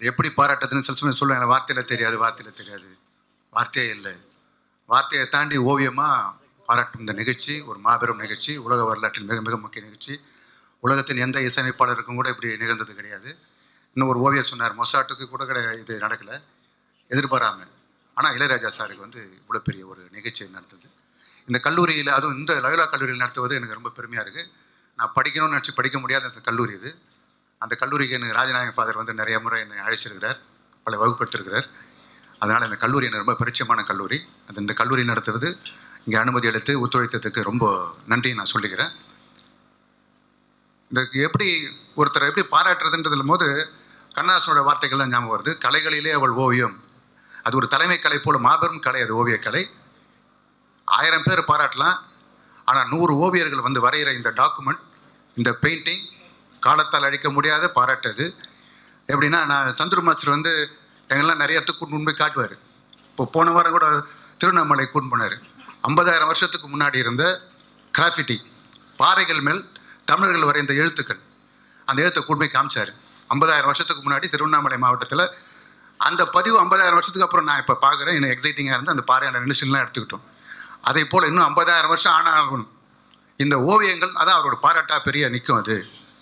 எப்படி பாராட்டுறதுன்னு சொல்லுவேன். எனக்கு வார்த்தையில் தெரியாது, வார்த்தையே இல்லை. வார்த்தையை தாண்டி ஓவியமாக பாராட்டும் இந்த நிகழ்ச்சி ஒரு மாபெரும் நிகழ்ச்சி. உலக வரலாற்றில் மிக மிக முக்கிய நிகழ்ச்சி. உலகத்தின் எந்த இசையமைப்பாளருக்கும் கூட இப்படி நிகழ்ந்தது கிடையாது. இன்னும் ஒரு ஓவியர் சொன்னார், மொசாட்டுக்கு கூட இது நடக்கலை எதிர்பாராமல். ஆனால் இளையராஜா சாருக்கு இவ்வளோ பெரிய ஒரு நிகழ்ச்சியை நடத்துது இந்த கல்லூரியில். அதுவும் இந்த லயோலா கல்லூரியில் நடத்துவது எனக்கு ரொம்ப பெருமையாக இருக்குது. நான் படிக்கணும்னு நினச்சி படிக்க முடியாத அந்த கல்லூரி இது. அந்த கல்லூரிக்கு எனக்கு ராஜநாயகன் ஃபாதர் நிறைய முறை என்னை அழைச்சிருக்கிறார், பல வகுப்படுத்திருக்கிறார். அதனால் இந்த கல்லூரி எனக்கு ரொம்ப பரிச்சயமான கல்லூரி. இந்த கல்லூரி நடத்துவது இங்கே அனுமதி அளித்து ஒத்துழைத்ததுக்கு ரொம்ப நன்றி நான் சொல்லிக்கிறேன். இந்த ஒருத்தரை எப்படி பாராட்டுறதுன்றதுல போது கண்ணதாசனோட வார்த்தைகள்லாம் ஞாபகம் வருது. கலைகளிலே அவள் ஓவியம், அது ஒரு தலைமை கலை போல மாபெரும் கலை, அது ஓவியக்கலை. 1000 பேர் பாராட்டலாம், ஆனால் 100 ஓவியர்கள் வரைகிற இந்த டாக்குமெண்ட், இந்த பெயிண்டிங் காலத்தால் அழிக்க முடியாத பாராட்டுது. எப்படின்னா, நான் சந்துரு மாஸ்டர் எங்கெல்லாம் நிறைய இடத்துக்கு கூட்டு போய் காட்டுவார். இப்போ போன வாரம் கூட திருவண்ணாமலை கூட்டு போனார். 50,000 வருஷத்துக்கு முன்னாடி இருந்த கிராஃபிட்டி பாறைகள் மேல் தமிழர்கள் வரைந்த எழுத்துக்கள், அந்த எழுத்தை கூட்டு போய் காமிச்சார். 50,000 வருஷத்துக்கு முன்னாடி திருவண்ணாமலை மாவட்டத்தில் அந்த பதிவு 50,000 வருஷத்துக்கு அப்புறம் நான் இப்போ பார்க்குறேன். எனக்கு எக்ஸைட்டிங்காக இருந்து அந்த பாறையான நிமிஷம்லாம் எடுத்துக்கிட்டோம். அதே போல் இன்னும் 50,000 வருஷம் ஆனாகணும் இந்த ஓவியங்கள். அதான் அவரோட பாராட்டாக பெரிய நிற்கும்.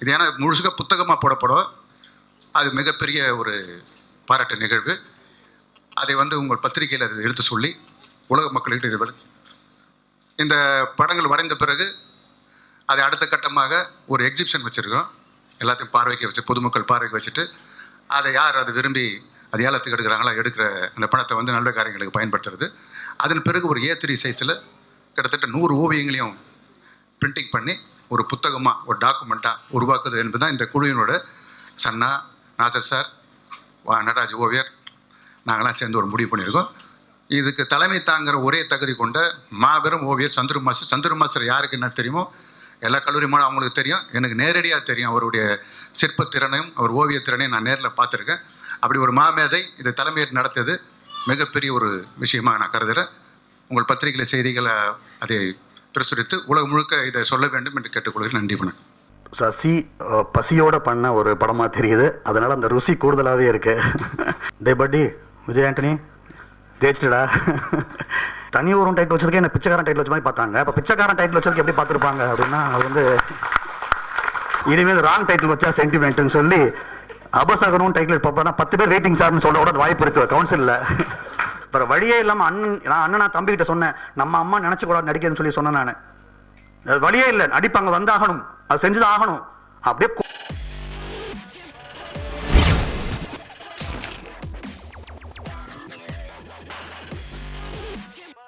இது ஏன்னா முழுசுக்க புத்தகமாக போடப்படும். அது மிகப்பெரிய ஒரு பாராட்டு நிகழ்வு. அதை உங்கள் பத்திரிகையில் அதை எடுத்து சொல்லி உலக மக்கள்கிட்ட இது இந்த படங்கள் வரைந்த பிறகு அதை அடுத்த கட்டமாக ஒரு எக்ஸிபிஷன் வச்சுருக்கோம். எல்லாத்தையும் பார்வைக்கு வச்சு, பொதுமக்கள் பார்வைக்கு வச்சுட்டு, அதை யார் அதை விரும்பி அது ஏலத்துக்கு எடுக்கிறாங்களோ எடுக்கிற அந்த பணத்தை நல்ல காரியங்களுக்கு பயன்படுத்துறது. அதன் பிறகு ஒரு A3 சைஸில் கிட்டத்தட்ட 100 ஓவியங்களையும் பிரிண்டிங் பண்ணி ஒரு புத்தகமாக, ஒரு டாக்குமெண்ட்டாக உருவாக்குது என்பது தான் இந்த குழுவினோட சன்னா, நாசர் சார், நடராஜ் ஓவியர், நாங்களாம் சேர்ந்து ஒரு முடிவு பண்ணியிருக்கோம். இதுக்கு தலைமை தாங்கிற ஒரே தகுதி கொண்ட மாபெரும் ஓவியர் சந்துரு மாஸ்டர். சந்துரு மாஸ்டர் யாருக்கு என்ன தெரியுமோ, எல்லா கல்லூரி மாணவர்களும் அவங்களுக்கு தெரியும், எனக்கு நேரடியாக தெரியும். அவருடைய சிற்பத்திறனையும் அவர் ஓவியத்திறனையும் நான் நேரில் பார்த்துருக்கேன். அப்படி ஒரு மாமேதை இதை தலைமையேற்று நடத்தியது மிகப்பெரிய ஒரு விஷயமாக நான் கருதுகிறேன். உங்கள் பத்திரிகையில் செய்திகளை அதை பிரசுரித்து உலகம் முழுக்க இதை சொல்ல வேண்டும் என்று கேட்டுக்கொள்கிறேன். நன்றி. வணக்கம். சசி பசியோட பண்ண ஒரு படமாக தெரியுது, அதனால் அந்த ருசி கூடுதலாகவே இருக்கு. டே பட்டி விஜய் ஆண்டனி ஜெயிச்சிட்டா. தனி ஒரு டைட்டில் வச்சிருக்கேன், என்ன பிச்சைக்காரன் டைட்டில் வச்ச மாதிரி பார்த்தாங்க. இப்போ பிச்சைக்காரன் டைட்டில் வச்சிருக்க எப்படி பார்த்துருப்பாங்க அப்படின்னா, அது இனிமேல் ராங் டைட்டில் வச்சா சென்டிமெண்ட்னு சொல்லி அபசகனும் டைட்டில் பார்ப்பேன். 10 பேர் வெயிட்டிங் சார்னு சொல்ல கூட வாய்ப்பு இருக்கு கவுன்சிலில். அப்புறம் வழியே இல்லாமல் நான் அண்ணனா தம்பிக்கிட்ட சொன்னேன், நம்ம அம்மா நினச்சி கூட நடிக்கிறேன்னு சொல்லி சொன்னேன். நான் வழியே இல்லை, நடிப்பாங்க, வந்தாகணும், அது செஞ்சுதான் ஆகணும். அப்படியே